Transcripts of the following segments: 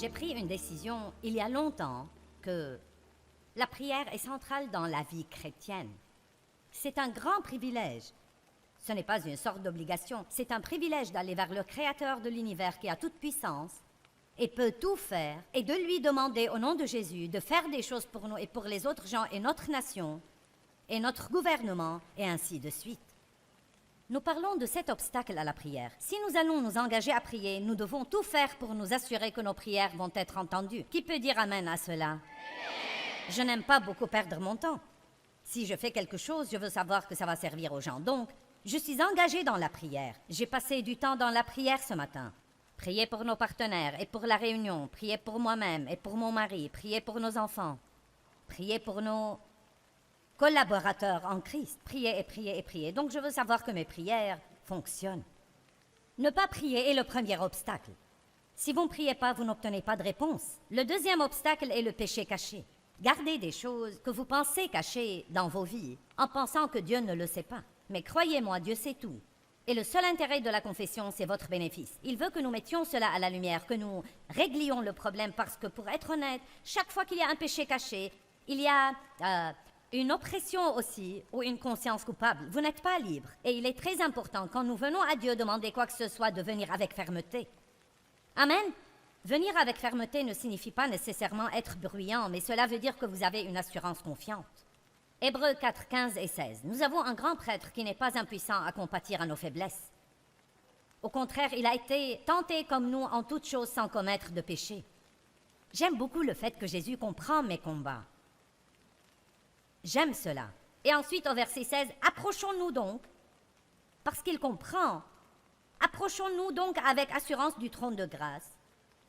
J'ai pris une décision il y a longtemps que la prière est centrale dans la vie chrétienne. C'est un grand privilège. Ce n'est pas une sorte d'obligation, c'est un privilège d'aller vers le Créateur de l'univers qui a toute puissance et peut tout faire, et de lui demander au nom de Jésus de faire des choses pour nous et pour les autres gens et notre nation et notre gouvernement, et ainsi de suite. Nous parlons de cet obstacle à la prière. Si nous allons nous engager à prier, nous devons tout faire pour nous assurer que nos prières vont être entendues. Qui peut dire amen à cela? Je n'aime pas beaucoup perdre mon temps. Si je fais quelque chose, je veux savoir que ça va servir aux gens. Donc, je suis engagée dans la prière. J'ai passé du temps dans la prière ce matin. Prier pour nos partenaires et pour la réunion, prier pour moi-même et pour mon mari, prier pour nos enfants, prier pour nos collaborateurs en Christ, prier et prier et prier. Donc je veux savoir que mes prières fonctionnent. Ne pas prier est le premier obstacle. Si vous ne priez pas, vous n'obtenez pas de réponse. Le deuxième obstacle est le péché caché. Gardez des choses que vous pensez cachées dans vos vies, en pensant que Dieu ne le sait pas. Mais croyez-moi, Dieu sait tout. Et le seul intérêt de la confession, c'est votre bénéfice. Il veut que nous mettions cela à la lumière, que nous réglions le problème, parce que, pour être honnête, chaque fois qu'il y a un péché caché, il y a une oppression aussi, ou une conscience coupable. Vous n'êtes pas libre. Et il est très important, quand nous venons à Dieu demander quoi que ce soit, de venir avec fermeté. Amen. Venir avec fermeté ne signifie pas nécessairement être bruyant, mais cela veut dire que vous avez une assurance confiante. Hébreux 4, 15 et 16. Nous avons un grand prêtre qui n'est pas impuissant à compatir à nos faiblesses. Au contraire, il a été tenté comme nous en toutes choses sans commettre de péché. J'aime beaucoup le fait que Jésus comprend mes combats. J'aime cela. Et ensuite, au verset 16, approchons-nous donc, parce qu'il comprend. Approchons-nous donc avec assurance du trône de grâce.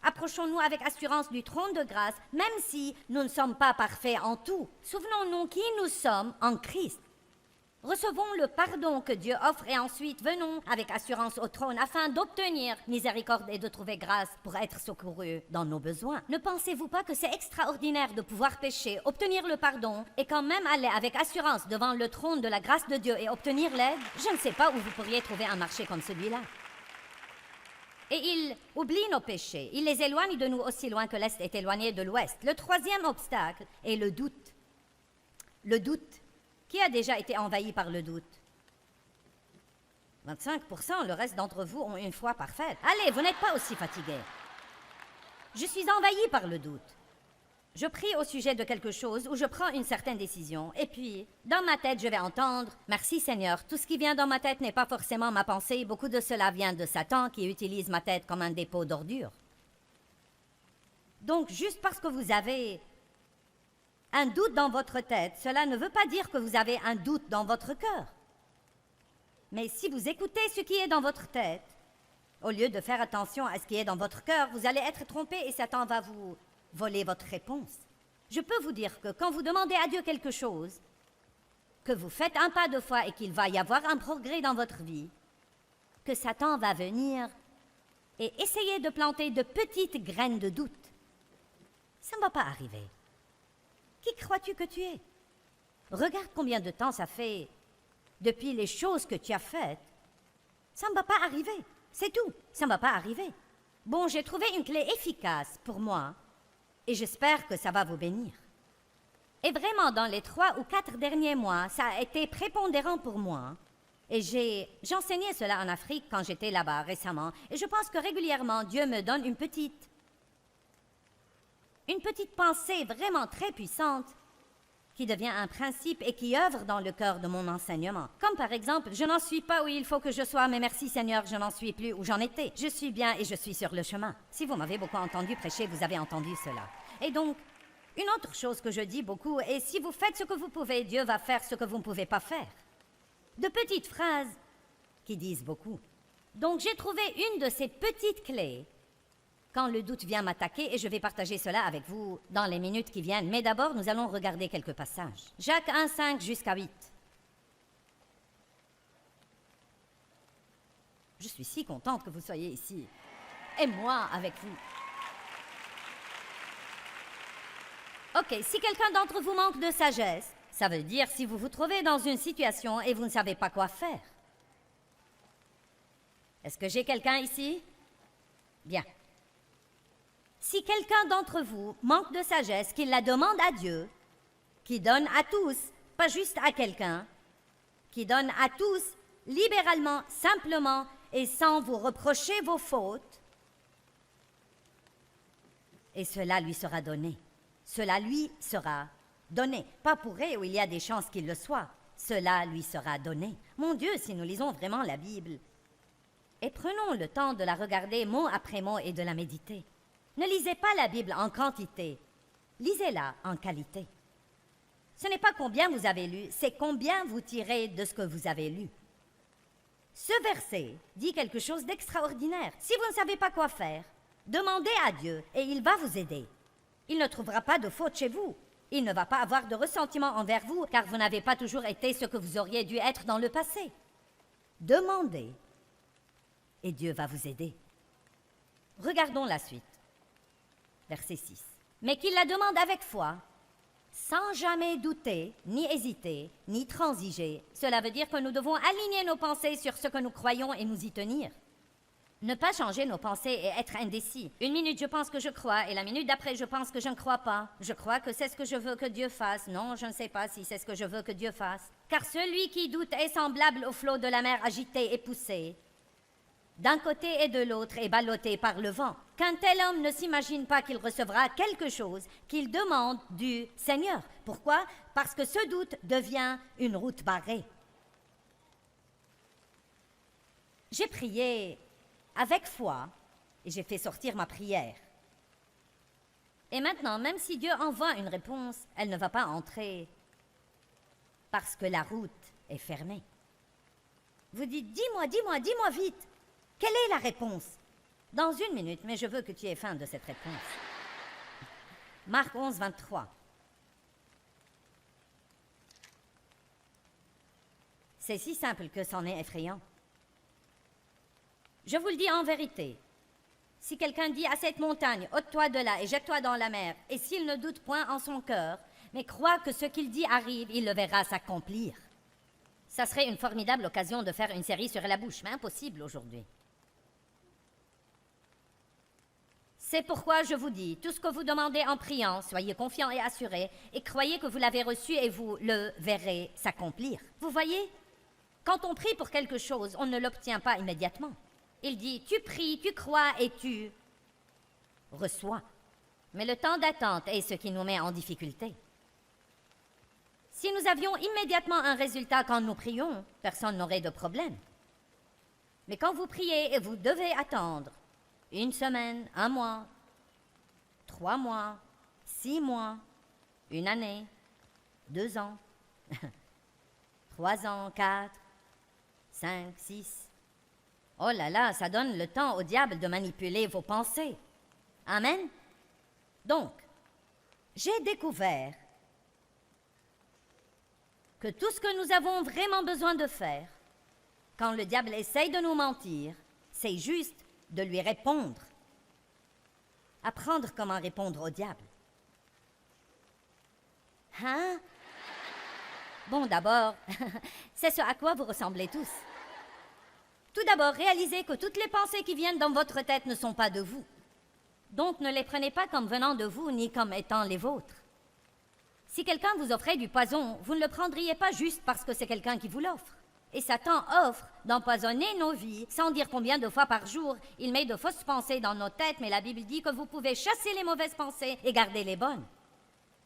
Approchons-nous avec assurance du trône de grâce, même si nous ne sommes pas parfaits en tout. Souvenons-nous qui nous sommes en Christ. Recevons le pardon que Dieu offre et ensuite venons avec assurance au trône afin d'obtenir miséricorde et de trouver grâce pour être secourus dans nos besoins. Ne pensez-vous pas que c'est extraordinaire de pouvoir pécher, obtenir le pardon et quand même aller avec assurance devant le trône de la grâce de Dieu et obtenir l'aide? Je ne sais pas où vous pourriez trouver un marché comme celui-là. Et il oublie nos péchés. Il les éloigne de nous aussi loin que l'Est est éloigné de l'Ouest. Le troisième obstacle est le doute. Le doute. Qui a déjà été envahi par le doute? 25%, le reste d'entre vous ont une foi parfaite. Allez, vous n'êtes pas aussi fatigués. Je suis envahi par le doute. Je prie au sujet de quelque chose ou je prends une certaine décision. Et puis, dans ma tête, je vais entendre « Merci Seigneur, tout ce qui vient dans ma tête n'est pas forcément ma pensée. Beaucoup de cela vient de Satan qui utilise ma tête comme un dépôt d'ordures. » Donc, juste parce que vous avez un doute dans votre tête, cela ne veut pas dire que vous avez un doute dans votre cœur. Mais si vous écoutez ce qui est dans votre tête, au lieu de faire attention à ce qui est dans votre cœur, vous allez être trompé et Satan va vous voler votre réponse. Je peux vous dire que quand vous demandez à Dieu quelque chose, que vous faites un pas de foi et qu'il va y avoir un progrès dans votre vie, que Satan va venir et essayer de planter de petites graines de doute. Ça ne va pas arriver. Qui crois-tu que tu es? Regarde combien de temps ça fait depuis les choses que tu as faites. Ça ne va pas arriver. C'est tout. Ça ne va pas arriver. Bon, j'ai trouvé une clé efficace pour moi et j'espère que ça va vous bénir. Et vraiment, dans les 3 ou 4 derniers mois, ça a été prépondérant pour moi. Et j'enseignais cela en Afrique quand j'étais là-bas récemment. Et je pense que régulièrement, Dieu me donne une petite pensée vraiment très puissante qui devient un principe et qui œuvre dans le cœur de mon enseignement. Comme par exemple, je n'en suis pas où il faut que je sois, mais merci Seigneur, je n'en suis plus où j'en étais. Je suis bien et je suis sur le chemin. Si vous m'avez beaucoup entendu prêcher, vous avez entendu cela. Et donc, une autre chose que je dis beaucoup est si vous faites ce que vous pouvez, Dieu va faire ce que vous ne pouvez pas faire. De petites phrases qui disent beaucoup. Donc j'ai trouvé une de ces petites clés quand le doute vient m'attaquer et je vais partager cela avec vous dans les minutes qui viennent. Mais d'abord, nous allons regarder quelques passages. Jacques 1, 5 jusqu'à 8. Je suis si contente que vous soyez ici. Et moi avec vous. Ok, si quelqu'un d'entre vous manque de sagesse, ça veut dire si vous vous trouvez dans une situation et vous ne savez pas quoi faire. Est-ce que j'ai quelqu'un ici? Bien. Si quelqu'un d'entre vous manque de sagesse, qu'il la demande à Dieu, qui donne à tous, pas juste à quelqu'un, qui donne à tous libéralement, simplement et sans vous reprocher vos fautes, et cela lui sera donné. Cela lui sera donné. Pas pourrait où il y a des chances qu'il le soit. Cela lui sera donné. Mon Dieu, si nous lisons vraiment la Bible, et prenons le temps de la regarder mot après mot et de la méditer. Ne lisez pas la Bible en quantité, lisez-la en qualité. Ce n'est pas combien vous avez lu, c'est combien vous tirez de ce que vous avez lu. Ce verset dit quelque chose d'extraordinaire. Si vous ne savez pas quoi faire, demandez à Dieu et il va vous aider. Il ne trouvera pas de faute chez vous. Il ne va pas avoir de ressentiment envers vous car vous n'avez pas toujours été ce que vous auriez dû être dans le passé. Demandez et Dieu va vous aider. Regardons la suite. Verset 6. Mais qu'il la demande avec foi, sans jamais douter, ni hésiter, ni transiger. Cela veut dire que nous devons aligner nos pensées sur ce que nous croyons et nous y tenir. Ne pas changer nos pensées et être indécis. Une minute, je pense que je crois, et la minute d'après, je pense que je ne crois pas. Je crois que c'est ce que je veux que Dieu fasse. Non, je ne sais pas si c'est ce que je veux que Dieu fasse. Car celui qui doute est semblable au flot de la mer agité et poussé d'un côté et de l'autre et ballotté par le vent. Qu'un tel homme ne s'imagine pas qu'il recevra quelque chose qu'il demande du Seigneur. Pourquoi? Parce que ce doute devient une route barrée. J'ai prié avec foi et j'ai fait sortir ma prière. Et maintenant, même si Dieu envoie une réponse, elle ne va pas entrer parce que la route est fermée. Vous dites, dis-moi vite. Quelle est la réponse? Dans une minute, mais je veux que tu aies faim de cette réponse. Marc 11, 23. C'est si simple que c'en est effrayant. Je vous le dis en vérité. Si quelqu'un dit à cette montagne, ôte-toi de là et jette-toi dans la mer, et s'il ne doute point en son cœur, mais croit que ce qu'il dit arrive, il le verra s'accomplir. Ça serait une formidable occasion de faire une série sur la bouche, mais impossible aujourd'hui. C'est pourquoi je vous dis, tout ce que vous demandez en priant, soyez confiants et assurés, et croyez que vous l'avez reçu et vous le verrez s'accomplir. Vous voyez, quand on prie pour quelque chose, on ne l'obtient pas immédiatement. Il dit, tu pries, tu crois et tu reçois. Mais le temps d'attente est ce qui nous met en difficulté. Si nous avions immédiatement un résultat quand nous prions, personne n'aurait de problème. Mais quand vous priez et vous devez attendre, 1 semaine, 1 mois, 3 mois, 6 mois, 1 année, 2 ans, 3 ans, 4, 5, 6. Oh là là, ça donne le temps au diable de manipuler vos pensées. Amen. Donc, j'ai découvert que tout ce que nous avons vraiment besoin de faire, quand le diable essaye de nous mentir, c'est juste de lui répondre. Apprendre comment répondre au diable. Hein? Bon, d'abord, c'est ce à quoi vous ressemblez tous. Tout d'abord, réalisez que toutes les pensées qui viennent dans votre tête ne sont pas de vous. Donc, ne les prenez pas comme venant de vous, ni comme étant les vôtres. Si quelqu'un vous offrait du poison, vous ne le prendriez pas juste parce que c'est quelqu'un qui vous l'offre. Et Satan offre d'empoisonner nos vies, sans dire combien de fois par jour il met de fausses pensées dans nos têtes, mais la Bible dit que vous pouvez chasser les mauvaises pensées et garder les bonnes.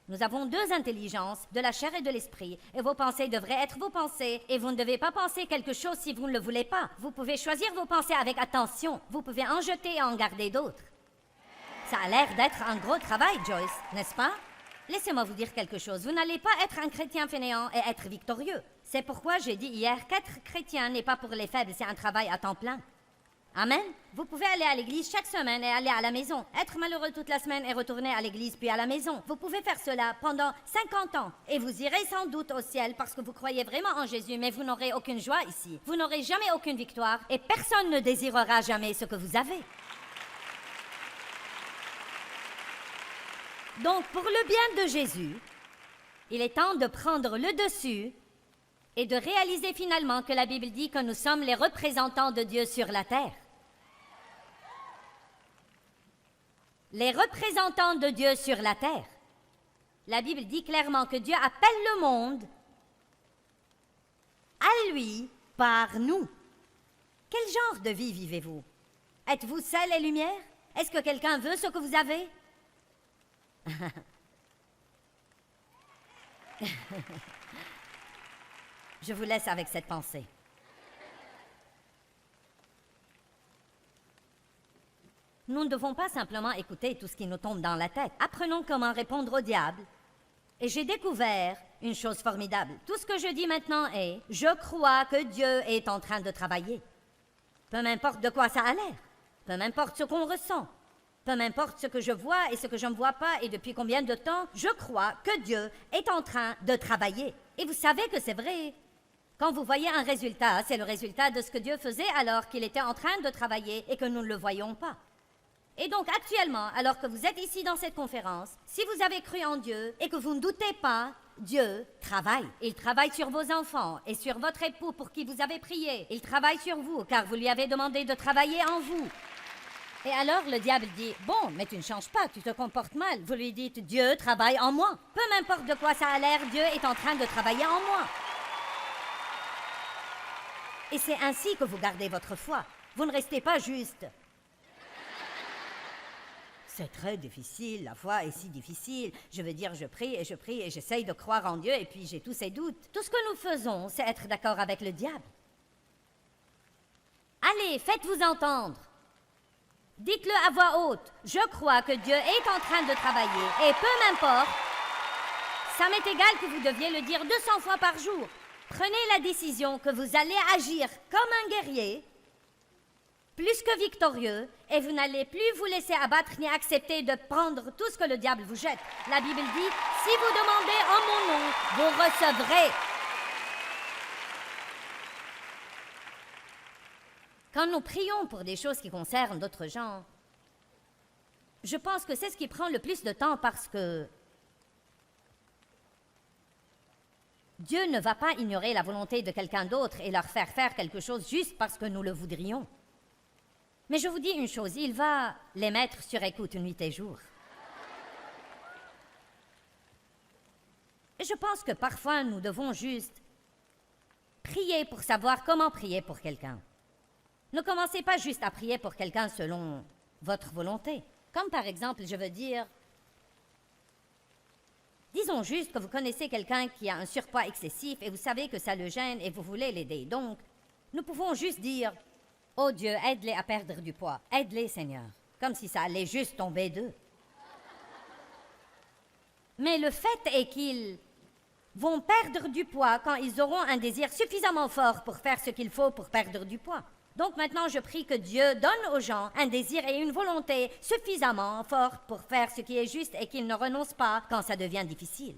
Nous avons 2 intelligences, de la chair et de l'esprit, et vos pensées devraient être vos pensées, et vous ne devez pas penser quelque chose si vous ne le voulez pas. Vous pouvez choisir vos pensées avec attention, vous pouvez en jeter et en garder d'autres. Ça a l'air d'être un gros travail, Joyce, n'est-ce pas? Laissez-moi vous dire quelque chose, vous n'allez pas être un chrétien fainéant et être victorieux. C'est pourquoi j'ai dit hier qu'être chrétien n'est pas pour les faibles, c'est un travail à temps plein. Amen. Vous pouvez aller à l'église chaque semaine et aller à la maison. Être malheureux toute la semaine et retourner à l'église puis à la maison. Vous pouvez faire cela pendant 50 ans. Et vous irez sans doute au ciel parce que vous croyez vraiment en Jésus, mais vous n'aurez aucune joie ici. Vous n'aurez jamais aucune victoire et personne ne désirera jamais ce que vous avez. Donc, pour le bien de Jésus, il est temps de prendre le dessus et de réaliser finalement que la Bible dit que nous sommes les représentants de Dieu sur la terre. les représentants de Dieu sur la terre. La Bible dit clairement que Dieu appelle le monde à lui par nous. Quel genre de vie vivez-vous? Êtes-vous sel et lumière? Est-ce que quelqu'un veut ce que vous avez? Je vous laisse avec cette pensée. Nous ne devons pas simplement écouter tout ce qui nous tombe dans la tête. Apprenons comment répondre au diable. Et j'ai découvert une chose formidable. Tout ce que je dis maintenant est, je crois que Dieu est en train de travailler. Peu m'importe de quoi ça a l'air. Peu m'importe ce qu'on ressent. Peu m'importe ce que je vois et ce que je ne vois pas et depuis combien de temps, je crois que Dieu est en train de travailler. Et vous savez que c'est vrai. Quand vous voyez un résultat, c'est le résultat de ce que Dieu faisait alors qu'il était en train de travailler et que nous ne le voyons pas. Et donc actuellement, alors que vous êtes ici dans cette conférence, si vous avez cru en Dieu et que vous ne doutez pas, Dieu travaille. Il travaille sur vos enfants et sur votre époux pour qui vous avez prié. Il travaille sur vous car vous lui avez demandé de travailler en vous. Et alors le diable dit, bon, mais tu ne changes pas, tu te comportes mal. Vous lui dites, Dieu travaille en moi. Peu m'importe de quoi ça a l'air, Dieu est en train de travailler en moi. Et c'est ainsi que vous gardez votre foi. Vous ne restez pas juste. C'est très difficile, la foi est si difficile. Je veux dire, je prie et j'essaye de croire en Dieu et puis j'ai tous ces doutes. Tout ce que nous faisons, c'est être d'accord avec le diable. Allez, faites-vous entendre. Dites-le à voix haute. Je crois que Dieu est en train de travailler et peu m'importe, ça m'est égal que vous deviez le dire 200 fois par jour. Prenez la décision que vous allez agir comme un guerrier, plus que victorieux, et vous n'allez plus vous laisser abattre ni accepter de prendre tout ce que le diable vous jette. La Bible dit, si vous demandez en mon nom, vous recevrez. Quand nous prions pour des choses qui concernent d'autres gens, je pense que c'est ce qui prend le plus de temps parce que Dieu ne va pas ignorer la volonté de quelqu'un d'autre et leur faire faire quelque chose juste parce que nous le voudrions. Mais je vous dis une chose, il va les mettre sur écoute nuit et jour. Et je pense que parfois nous devons juste prier pour savoir comment prier pour quelqu'un. Ne commencez pas juste à prier pour quelqu'un selon votre volonté. Comme par exemple, je veux dire, disons juste que vous connaissez quelqu'un qui a un surpoids excessif et vous savez que ça le gêne et vous voulez l'aider. Donc, nous pouvons juste dire, oh Dieu, aide-les à perdre du poids. Aide-les, Seigneur. Comme si ça allait juste tomber d'eux. Mais le fait est qu'ils vont perdre du poids quand ils auront un désir suffisamment fort pour faire ce qu'il faut pour perdre du poids. Donc maintenant, je prie que Dieu donne aux gens un désir et une volonté suffisamment forts pour faire ce qui est juste et qu'ils ne renoncent pas quand ça devient difficile.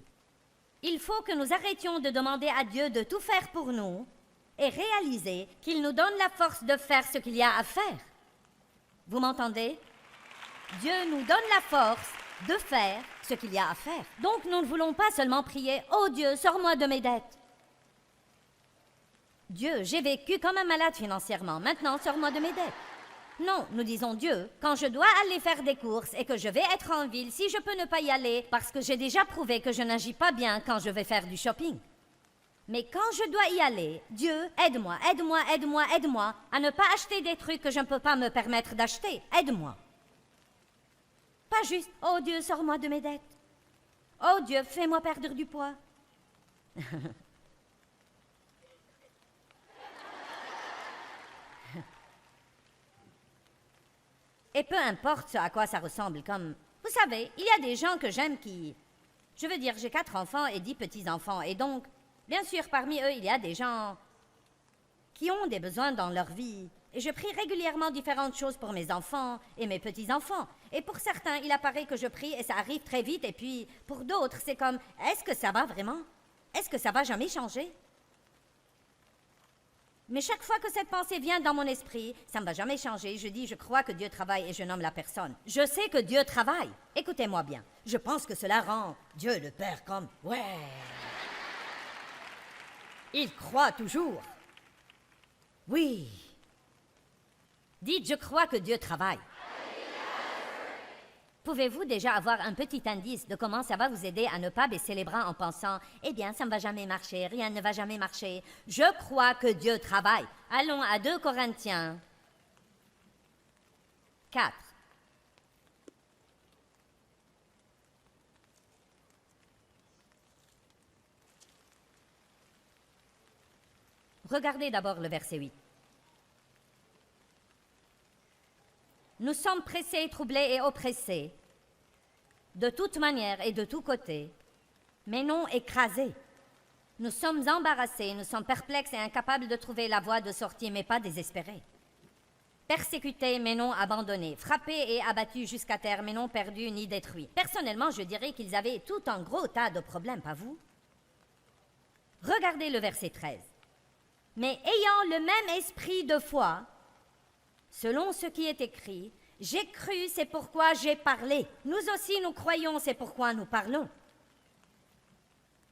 Il faut que nous arrêtions de demander à Dieu de tout faire pour nous et réaliser qu'il nous donne la force de faire ce qu'il y a à faire. Vous m'entendez? Dieu nous donne la force de faire ce qu'il y a à faire. Donc nous ne voulons pas seulement prier « Oh Dieu, sors-moi de mes dettes ». Dieu, j'ai vécu comme un malade financièrement, maintenant sors-moi de mes dettes. Non, nous disons Dieu, quand je dois aller faire des courses et que je vais être en ville, si je peux ne pas y aller, parce que j'ai déjà prouvé que je n'agis pas bien quand je vais faire du shopping. Mais quand je dois y aller, Dieu, aide-moi, aide-moi, aide-moi, aide-moi à ne pas acheter des trucs que je ne peux pas me permettre d'acheter. Aide-moi. Pas juste, oh Dieu, sors-moi de mes dettes. Oh Dieu, fais-moi perdre du poids. Et peu importe ce à quoi ça ressemble, comme... Vous savez, il y a des gens que j'aime qui... Je veux dire, j'ai 4 enfants et 10 petits-enfants, et donc, bien sûr, parmi eux, il y a des gens qui ont des besoins dans leur vie. Et je prie régulièrement différentes choses pour mes enfants et mes petits-enfants. Et pour certains, il apparaît que je prie et ça arrive très vite, et puis pour d'autres, c'est comme, est-ce que ça va vraiment? Est-ce que ça va jamais changer? Mais chaque fois que cette pensée vient dans mon esprit, ça ne va jamais changer. Je dis, je crois que Dieu travaille et je nomme la personne. Je sais que Dieu travaille. Écoutez-moi bien. Je pense que cela rend Dieu le Père comme, ouais. Il croit toujours. Oui. Dites, je crois que Dieu travaille. Pouvez-vous déjà avoir un petit indice de comment ça va vous aider à ne pas baisser les bras en pensant « Eh bien, ça ne va jamais marcher, rien ne va jamais marcher. Je crois que Dieu travaille. » Allons à 2 Corinthiens 4. Regardez d'abord le verset 8. Nous sommes pressés, troublés et oppressés, de toute manière et de tous côtés, mais non écrasés. Nous sommes embarrassés, nous sommes perplexes et incapables de trouver la voie de sortie, mais pas désespérés. Persécutés, mais non abandonnés. Frappés et abattus jusqu'à terre, mais non perdus ni détruits. Personnellement, je dirais qu'ils avaient tout un gros tas de problèmes, pas vous? Regardez le verset 13. Mais ayant le même esprit de foi, selon ce qui est écrit, j'ai cru, c'est pourquoi j'ai parlé. Nous aussi, nous croyons, c'est pourquoi nous parlons.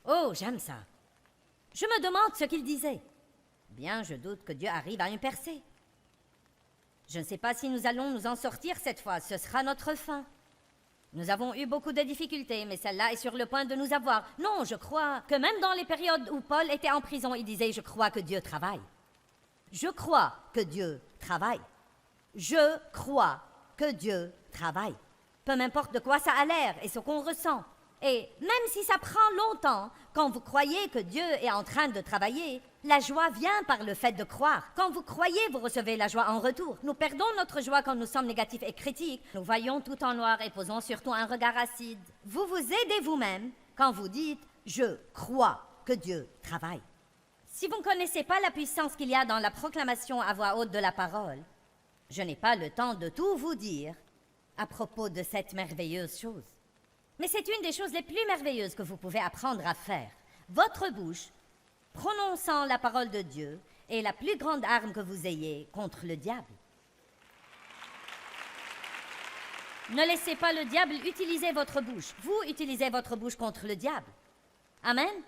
Oh, j'aime ça. Je me demande ce qu'il disait. Bien, je doute que Dieu arrive à une percée. Je ne sais pas si nous allons nous en sortir cette fois, ce sera notre fin. Nous avons eu beaucoup de difficultés, mais celle-là est sur le point de nous avoir. Non, je crois que même dans les périodes où Paul était en prison, il disait « Je crois que Dieu travaille. Je crois que Dieu travaille. Je crois que Dieu travaille. » Peu importe de quoi ça a l'air et ce qu'on ressent. Et même si ça prend longtemps, quand vous croyez que Dieu est en train de travailler, la joie vient par le fait de croire. Quand vous croyez, vous recevez la joie en retour. Nous perdons notre joie quand nous sommes négatifs et critiques. Nous voyons tout en noir et posons surtout un regard acide. Vous vous aidez vous-même quand vous dites « Je crois que Dieu travaille ». Si vous ne connaissez pas la puissance qu'il y a dans la proclamation à voix haute de la parole, je n'ai pas le temps de tout vous dire à propos de cette merveilleuse chose. Mais c'est une des choses les plus merveilleuses que vous pouvez apprendre à faire. Votre bouche, prononçant la parole de Dieu, est la plus grande arme que vous ayez contre le diable. Ne laissez pas le diable utiliser votre bouche. Vous utilisez votre bouche contre le diable. Amen.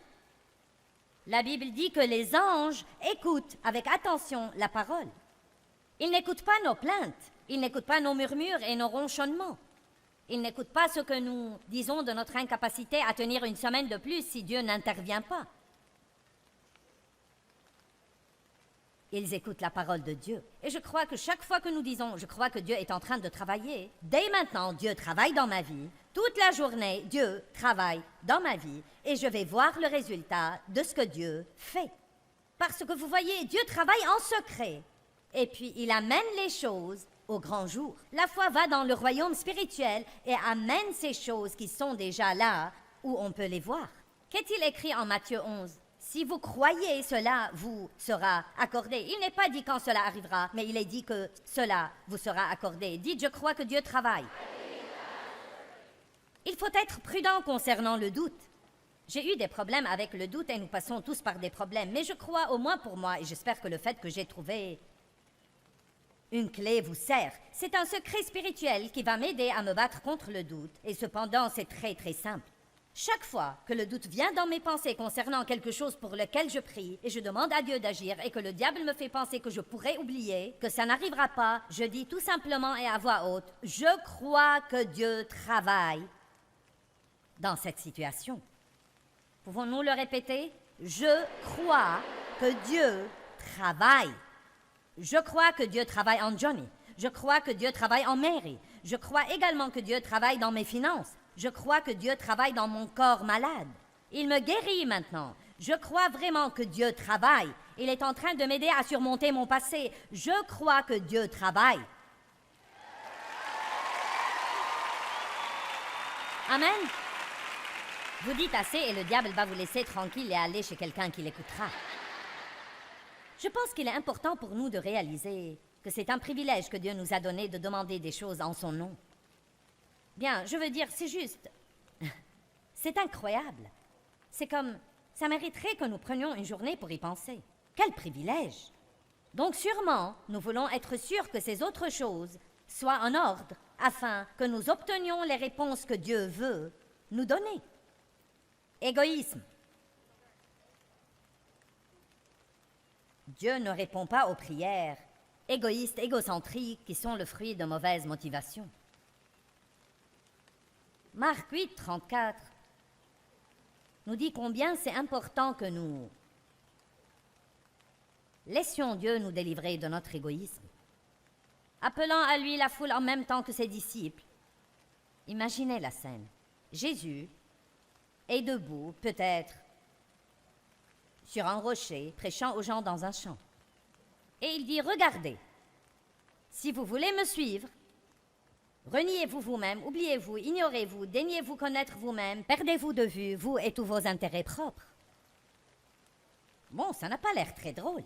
La Bible dit que les anges écoutent avec attention la parole. Ils n'écoutent pas nos plaintes, ils n'écoutent pas nos murmures et nos ronchonnements. Ils n'écoutent pas ce que nous disons de notre incapacité à tenir une semaine de plus si Dieu n'intervient pas. Ils écoutent la parole de Dieu. Et je crois que chaque fois que nous disons « Je crois que Dieu est en train de travailler », dès maintenant, Dieu travaille dans ma vie. Toute la journée, Dieu travaille dans ma vie. Et je vais voir le résultat de ce que Dieu fait. Parce que vous voyez, Dieu travaille en secret. Et puis, il amène les choses au grand jour. La foi va dans le royaume spirituel et amène ces choses qui sont déjà là, où on peut les voir. Qu'est-il écrit en Matthieu 11? Si vous croyez, cela vous sera accordé. Il n'est pas dit quand cela arrivera, mais il est dit que cela vous sera accordé. Dites, je crois que Dieu travaille. Il faut être prudent concernant le doute. J'ai eu des problèmes avec le doute et nous passons tous par des problèmes, mais je crois, au moins pour moi, et j'espère que le fait que j'ai trouvé une clé vous sert. C'est un secret spirituel qui va m'aider à me battre contre le doute, et cependant c'est très très simple. Chaque fois que le doute vient dans mes pensées concernant quelque chose pour lequel je prie et je demande à Dieu d'agir et que le diable me fait penser que je pourrais oublier, que ça n'arrivera pas, je dis tout simplement et à voix haute, je crois que Dieu travaille dans cette situation. Pouvons-nous le répéter? Je crois que Dieu travaille. Je crois que Dieu travaille en Johnny. Je crois que Dieu travaille en Mary. Je crois également que Dieu travaille dans mes finances. Je crois que Dieu travaille dans mon corps malade. Il me guérit maintenant. Je crois vraiment que Dieu travaille. Il est en train de m'aider à surmonter mon passé. Je crois que Dieu travaille. Amen. Vous dites assez et le diable va vous laisser tranquille et aller chez quelqu'un qui l'écoutera. Je pense qu'il est important pour nous de réaliser que c'est un privilège que Dieu nous a donné de demander des choses en son nom. Bien, je veux dire, c'est juste... C'est incroyable. C'est comme... Ça mériterait que nous prenions une journée pour y penser. Quel privilège! Donc sûrement, nous voulons être sûrs que ces autres choses soient en ordre afin que nous obtenions les réponses que Dieu veut nous donner. Égoïsme. Dieu ne répond pas aux prières égoïstes, égocentriques, qui sont le fruit de mauvaises motivations. Marc 8, 34 nous dit combien c'est important que nous laissions Dieu nous délivrer de notre égoïsme, appelant à lui la foule en même temps que ses disciples. Imaginez la scène. Jésus est debout, peut-être, sur un rocher, prêchant aux gens dans un champ. Et il dit, regardez, si vous voulez me suivre, reniez-vous vous-même, oubliez-vous, ignorez-vous, daignez-vous connaître vous-même, perdez-vous de vue, vous et tous vos intérêts propres. Bon, ça n'a pas l'air très drôle.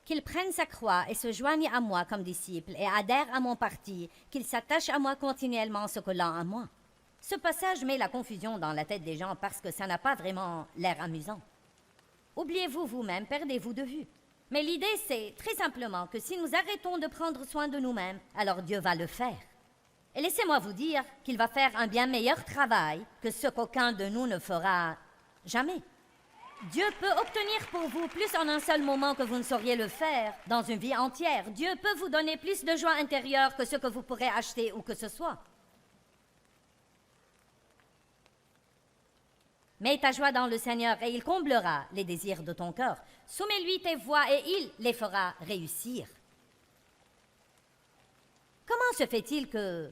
Qu'il prenne sa croix et se joigne à moi comme disciple et adhère à mon parti, qu'il s'attache à moi continuellement en se collant à moi. Ce passage met la confusion dans la tête des gens parce que ça n'a pas vraiment l'air amusant. Oubliez-vous vous-même, perdez-vous de vue. Mais l'idée, c'est très simplement que si nous arrêtons de prendre soin de nous-mêmes, alors Dieu va le faire. Et laissez-moi vous dire qu'il va faire un bien meilleur travail que ce qu'aucun de nous ne fera jamais. Dieu peut obtenir pour vous plus en un seul moment que vous ne sauriez le faire dans une vie entière. Dieu peut vous donner plus de joie intérieure que ce que vous pourrez acheter ou que ce soit. Mets ta joie dans le Seigneur et il comblera les désirs de ton cœur. Soumets-lui tes voies et il les fera réussir. Comment se fait-il que,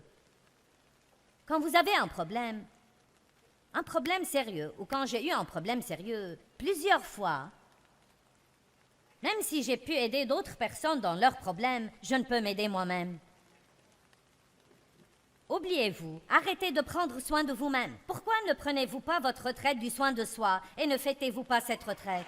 quand vous avez un problème sérieux, ou quand j'ai eu un problème sérieux plusieurs fois, même si j'ai pu aider d'autres personnes dans leurs problèmes, je ne peux m'aider moi-même. Oubliez-vous, arrêtez de prendre soin de vous-même. Pourquoi ne prenez-vous pas votre retraite du soin de soi et ne fêtez-vous pas cette retraite?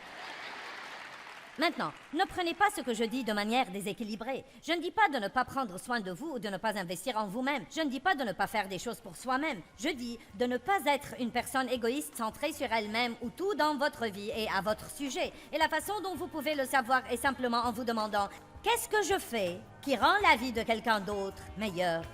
Maintenant, ne prenez pas ce que je dis de manière déséquilibrée. Je ne dis pas de ne pas prendre soin de vous ou de ne pas investir en vous-même. Je ne dis pas de ne pas faire des choses pour soi-même. Je dis de ne pas être une personne égoïste centrée sur elle-même ou tout dans votre vie est à votre sujet. Et la façon dont vous pouvez le savoir est simplement en vous demandant « Qu'est-ce que je fais qui rend la vie de quelqu'un d'autre meilleure ?»